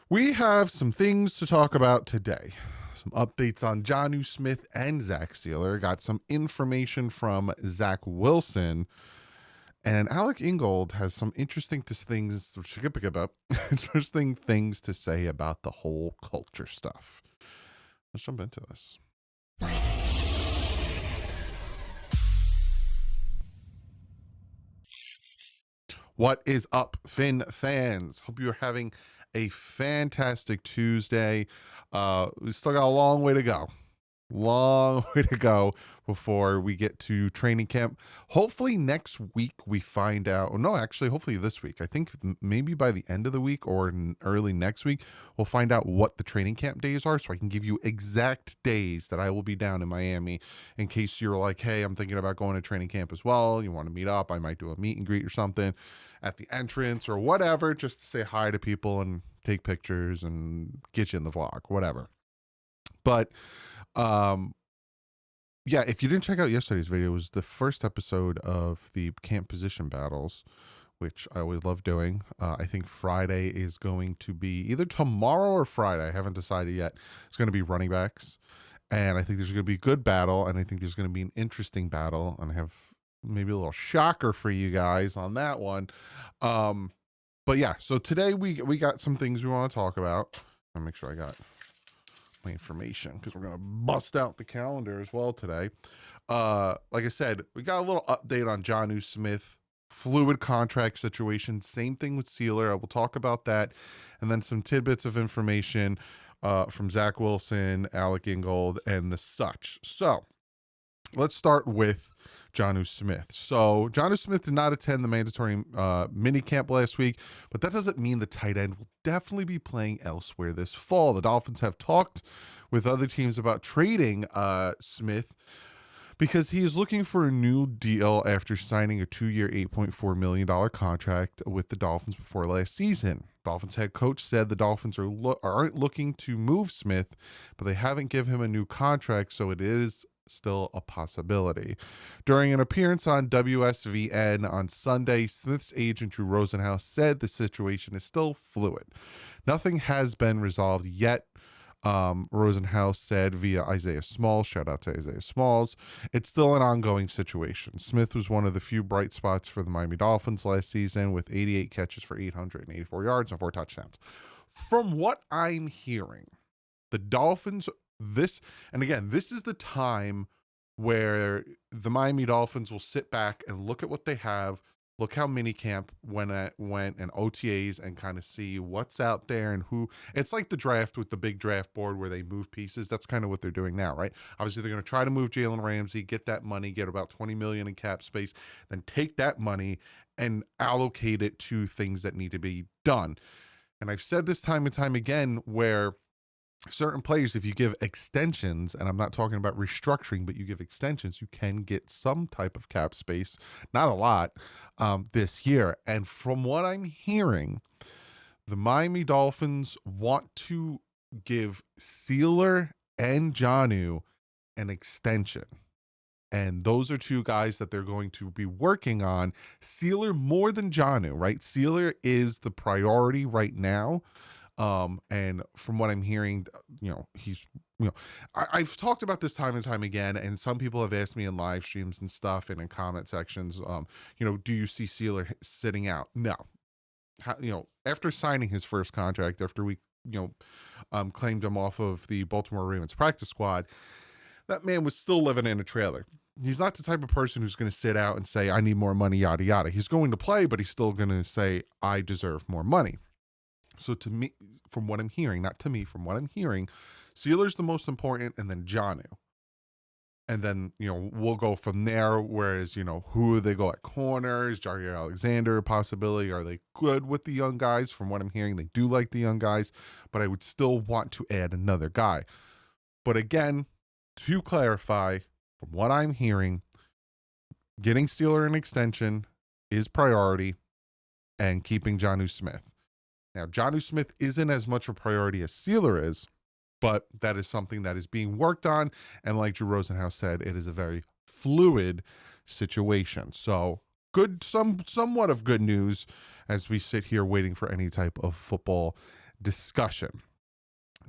We have some things to talk about today. Some updates on Jonnu Smith and Zach Sealer. Got some information from Zach Wilson. And Alec Ingold has some interesting interesting things to say about the whole culture stuff. Let's jump into this. What is up, Finn fans? Hope you're having a fantastic Tuesday. We still got a long way to go. Long way to go before we get to training camp. Hopefully next week we find out. No, actually, hopefully this week. I think maybe by the end of the week or early next week, we'll find out what the training camp days are, so I can give you exact days that I will be down in Miami. In case you're like, hey, I'm thinking about going to training camp as well. You want to meet up? I might do a meet and greet or something at the entrance or whatever, just to say hi to people and take pictures and get you in the vlog, whatever. But yeah, if you didn't check out yesterday's video, it was the first episode of the camp position battles, which I always love doing. I think Friday is going to be either tomorrow or Friday. I haven't decided yet. It's going to be running backs, and I think there's going to be a good battle, and I think there's going to be an interesting battle, and I have maybe a little shocker for you guys on that one. But yeah, so today we got some things we want to talk about. I'll make sure I got my information because we're gonna bust out the calendar as well today. Like I said, we got a little update on Jonnu Smith, fluid contract situation. Same thing with Sealer. I will talk about that, and then some tidbits of information from Zach Wilson, Alec Ingold, and the such. So let's start with Jonnu Smith. So Jonnu Smith did not attend the mandatory mini camp last week, but that doesn't mean the tight end will definitely be playing elsewhere this fall. The Dolphins have talked with other teams about trading Smith because he is looking for a new deal after signing a 2-year, $8.4 million contract with the Dolphins before last season. Dolphins head coach said the Dolphins aren't looking to move Smith, but they haven't given him a new contract, so it is still a possibility. During an appearance on WSVN on Sunday, Smith's agent Drew Rosenhaus said the situation is still fluid. Nothing has been resolved yet. Rosenhaus said via Isaiah Smalls, shout out to Isaiah Smalls, it's still an ongoing situation. Smith was one of the few bright spots for the Miami Dolphins last season with 88 catches for 884 yards and 4 touchdowns. From what I'm hearing, the Dolphins, this is the time where the Miami Dolphins will sit back and look at what they have, look how minicamp went and OTAs, and kind of see what's out there and who. It's like the draft with the big draft board where they move pieces. That's kind of what they're doing now, right? Obviously, they're going to try to move Jalen Ramsey, get that money, get about $20 million in cap space, then take that money and allocate it to things that need to be done. And I've said this time and time again where certain players, if you give extensions, and I'm not talking about restructuring, but you give extensions, you can get some type of cap space, not a lot, this year. And from what I'm hearing, the Miami Dolphins want to give Sealer and Jonnu an extension. And those are two guys that they're going to be working on. Sealer more than Jonnu, right? Sealer is the priority right now. And from what I'm hearing, I've talked about this time and time again, and some people have asked me in live streams and stuff and in comment sections, do you see Sealer sitting out? No. After signing his first contract, after we, claimed him off of the Baltimore Ravens practice squad, that man was still living in a trailer. He's not the type of person who's going to sit out and say, I need more money, yada, yada. He's going to play, but he's still going to say, I deserve more money. So to me, from what I'm hearing, not to me, from what I'm hearing, Sealer's the most important, and then Jonnu. And then, we'll go from there. Whereas, who they go at corners, Jair Alexander, possibility. Are they good with the young guys? From what I'm hearing, they do like the young guys, but I would still want to add another guy. But again, to clarify, from what I'm hearing, getting Sealer an extension is priority, and keeping Jonnu Smith. Now, Jonnu Smith isn't as much a priority as Sealer is, but that is something that is being worked on. And like Drew Rosenhaus said, it is a very fluid situation. So good, somewhat of good news as we sit here waiting for any type of football discussion.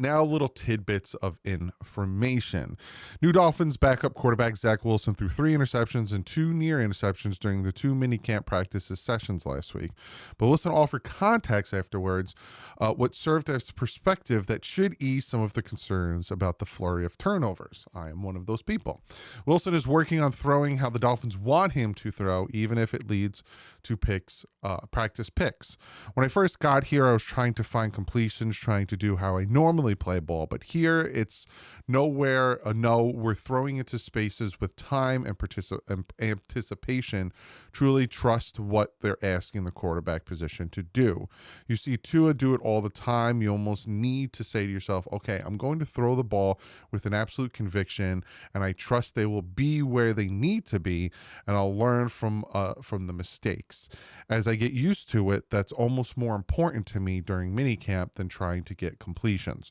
Now, little tidbits of information. New Dolphins backup quarterback Zach Wilson threw 3 interceptions and 2 near interceptions during the 2 mini camp practices sessions last week. But Wilson offered context afterwards, what served as perspective that should ease some of the concerns about the flurry of turnovers. I am one of those people. Wilson is working on throwing how the Dolphins want him to throw, even if it leads to practice picks. When I first got here, I was trying to find completions, trying to do how I normally play ball, but here it's nowhere no, we're throwing into spaces with time and anticipation. Truly trust what they're asking the quarterback position to do. You see Tua do it all the time. You almost need to say to yourself, okay, I'm going to throw the ball with an absolute conviction, and I trust they will be where they need to be, and I'll learn from the mistakes. As I get used to it, that's almost more important to me during minicamp than trying to get completions.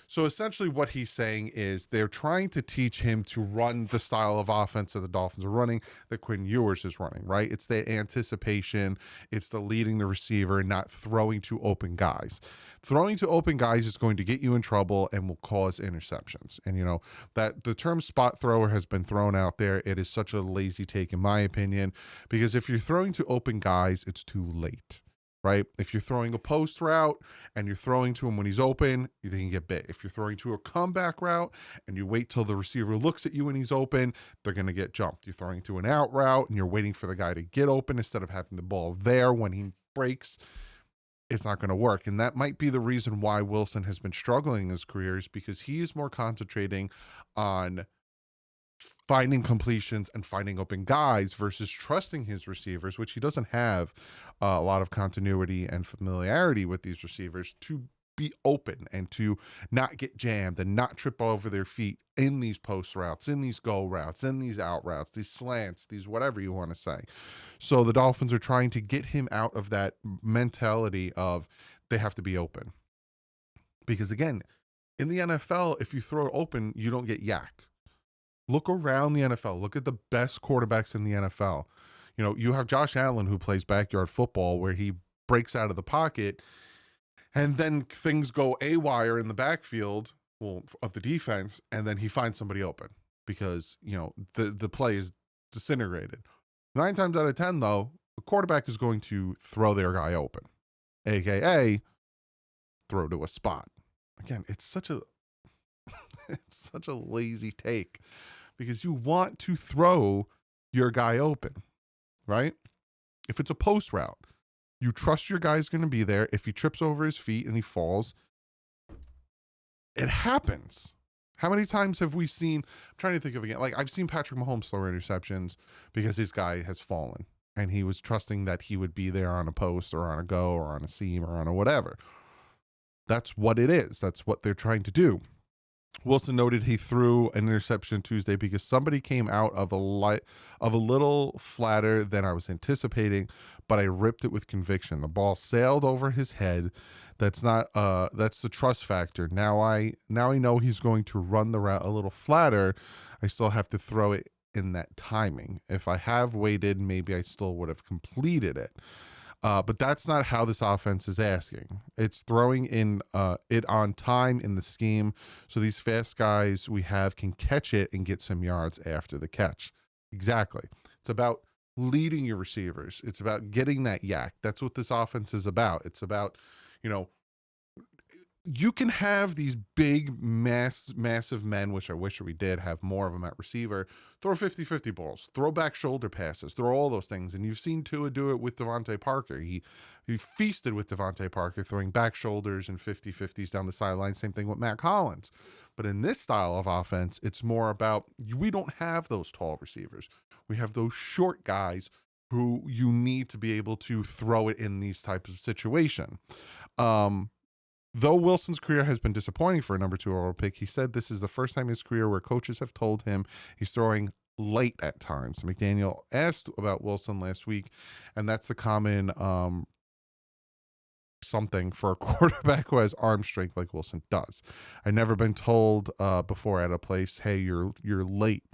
So essentially what he's saying is they're trying to teach him to run the style of offense that the Dolphins are running, that Quinn Ewers is running, right? It's the anticipation, it's the leading the receiver and not throwing to open guys. Throwing to open guys is going to get you in trouble and will cause interceptions. And you know, that the term spot thrower has been thrown out there. It is such a lazy take in my opinion, because if you're throwing to open guys, it's too late. Right? If you're throwing a post route and you're throwing to him when he's open, you can get bit. If you're throwing to a comeback route and you wait till the receiver looks at you when he's open, they're going to get jumped. You're throwing to an out route and you're waiting for the guy to get open instead of having the ball there when he breaks. It's not going to work. And that might be the reason why Wilson has been struggling in his career, is because he is more concentrating on finding completions and finding open guys versus trusting his receivers, which he doesn't have a lot of continuity and familiarity with these receivers, to be open and to not get jammed and not trip over their feet in these post routes, in these go routes, in these out routes, these slants, these whatever you want to say. So the Dolphins are trying to get him out of that mentality of they have to be open. Because again, in the NFL, if you throw it open, you don't get yak. Look around the NFL. Look at the best quarterbacks in the NFL. You know, you have Josh Allen, who plays backyard football, where he breaks out of the pocket and then things go awire in the backfield, well, of the defense, and then he finds somebody open because, you know, the play is disintegrated. 9 times out of 10, though, a quarterback is going to throw their guy open, aka throw to a spot. Again, it's such a lazy take, because you want to throw your guy open, right? If it's a post route, you trust your guy's going to be there. If he trips over his feet and he falls, it happens. How many times have we seen, I'm trying to think of again, like I've seen Patrick Mahomes throw interceptions because his guy has fallen and he was trusting that he would be there on a post or on a go or on a seam or on a whatever. That's what it is. That's what they're trying to do. Wilson noted he threw an interception Tuesday because somebody came out of a little flatter than I was anticipating, but I ripped it with conviction. The ball sailed over his head. That's the trust factor. Now I know he's going to run the route a little flatter. I still have to throw it in that timing. If I have waited, maybe I still would have completed it. But that's not how this offense is asking. It's throwing in it on time in the scheme, so these fast guys we have can catch it and get some yards after the catch. Exactly. It's about leading your receivers. It's about getting that yak. That's what this offense is about. It's about, you know, you can have these big, massive men, which I wish we did have more of them at receiver, throw 50-50 balls, throw back shoulder passes, throw all those things. And you've seen Tua do it with Devontae Parker. He feasted with Devontae Parker, throwing back shoulders and 50-50s down the sideline. Same thing with Matt Collins. But in this style of offense, it's more about, we don't have those tall receivers. We have those short guys who you need to be able to throw it in these types of situation. Though Wilson's career has been disappointing for a number 2 overall pick, he said this is the first time in his career where coaches have told him he's throwing late at times. McDaniel asked about Wilson last week, and that's the common something for a quarterback who has arm strength like Wilson does. I've never been told before at a place, hey, you're late.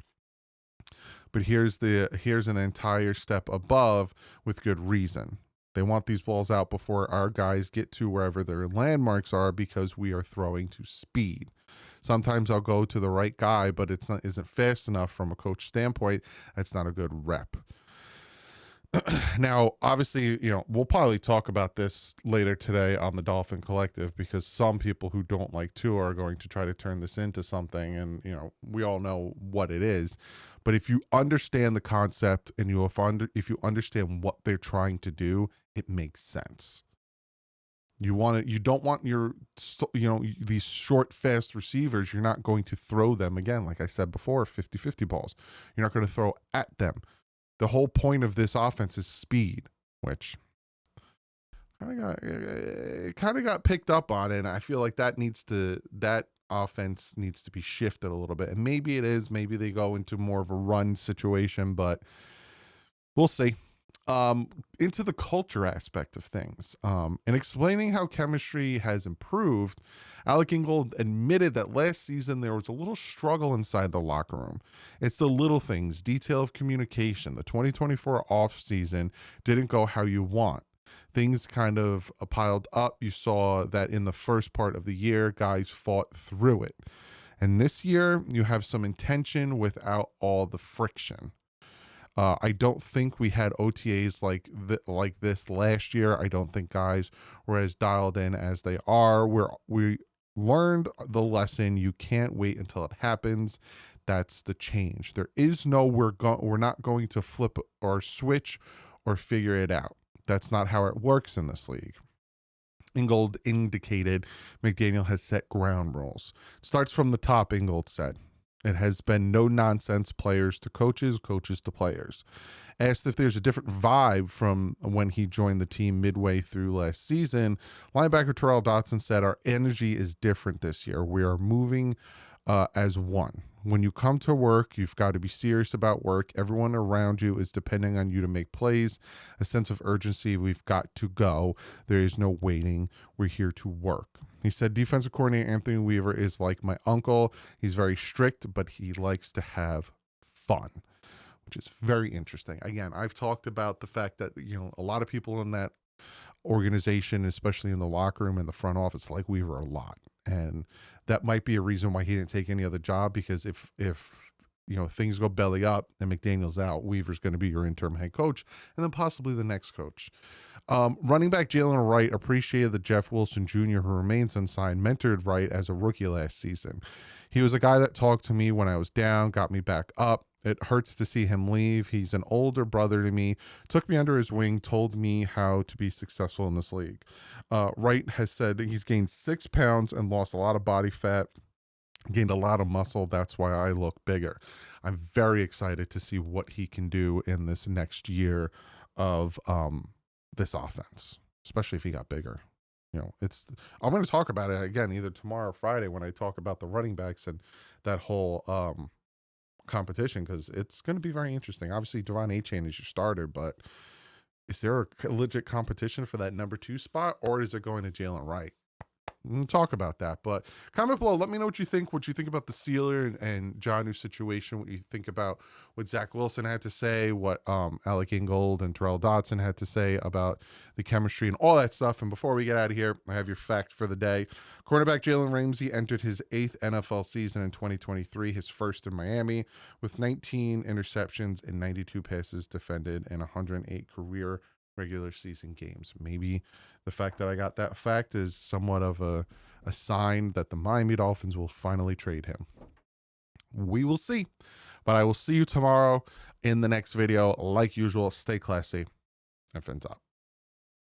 But here's an entire step above with good reason. They want these balls out before our guys get to wherever their landmarks are because we are throwing to speed. Sometimes I'll go to the right guy, but isn't fast enough from a coach standpoint. That's not a good rep. Now, obviously, we'll probably talk about this later today on the Dolphin Collective because some people who don't like Tua are going to try to turn this into something, and we all know what it is. But if you understand the concept and if you understand what they're trying to do, it makes sense. You don't want these short, fast receivers. You're not going to throw them again, like I said before, 50-50 balls. You're not going to throw at them. The whole point of this offense is speed, which kind of got picked up on, and I feel like that offense needs to be shifted a little bit. And maybe it is. Maybe they go into more of a run situation, but we'll see. Into the culture aspect of things, and explaining how chemistry has improved, Alec Ingold admitted that last season there was a little struggle inside the locker room. It's the little things, detail of communication. The 2024 offseason didn't go how you want. Things kind of piled up. You saw that in the first part of the year, guys fought through it. And this year, you have some intention without all the friction. I don't think we had OTAs like this last year. I don't think guys were as dialed in as they are. We learned the lesson. You can't wait until it happens. That's the change. There is no we're not going to flip or switch or figure it out. That's not how it works in this league. Ingold indicated McDaniel has set ground rules. Starts from the top, Ingold said. It has been no nonsense, players to coaches, coaches to players. Asked if there's a different vibe from when he joined the team midway through last season, linebacker Terrell Dotson said, our energy is different this year. We are moving as one. When you come to work, you've got to be serious about work. Everyone around you is depending on you to make plays. A sense of urgency. We've got to go. There is no waiting. We're here to work. He said, defensive coordinator Anthony Weaver is like my uncle. He's very strict, but he likes to have fun, which is very interesting. Again, I've talked about the fact that, a lot of people in that organization, especially in the locker room and the front office, like Weaver a lot. And that might be a reason why he didn't take any other job, because if things go belly up and McDaniel's out, Weaver's going to be your interim head coach and then possibly the next coach. Running back Jalen Wright appreciated that Jeff Wilson Jr., who remains unsigned, mentored Wright as a rookie last season. He was a guy that talked to me when I was down, got me back up. It hurts to see him leave. He's an older brother to me, took me under his wing, told me how to be successful in this league. Wright has said he's gained 6 pounds and lost a lot of body fat, gained a lot of muscle. That's why I look bigger. I'm very excited to see what he can do in this next year of this offense, especially if he got bigger. I'm going to talk about it again either tomorrow or Friday when I talk about the running backs and that whole competition, because it's going to be very interesting. Obviously, Devon Achane is your starter, but is there a legit competition for that number 2 spot, or is it going to Jalen Wright? We'll talk about that, but comment below. Let me know what you think about the Sealer and Jonnu situation, what you think about what Zach Wilson had to say, what Alec Ingold and Terrell Dotson had to say about the chemistry and all that stuff. And before we get out of here, I have your fact for the day. Cornerback Jalen Ramsey entered his 8th NFL season in 2023, his first in Miami, with 19 interceptions and 92 passes defended and 108 career regular season games. Maybe the fact that I got that fact is somewhat of a sign that the Miami Dolphins will finally trade him. We will see. But I will see you tomorrow in the next video. Like usual, stay classy and fins up.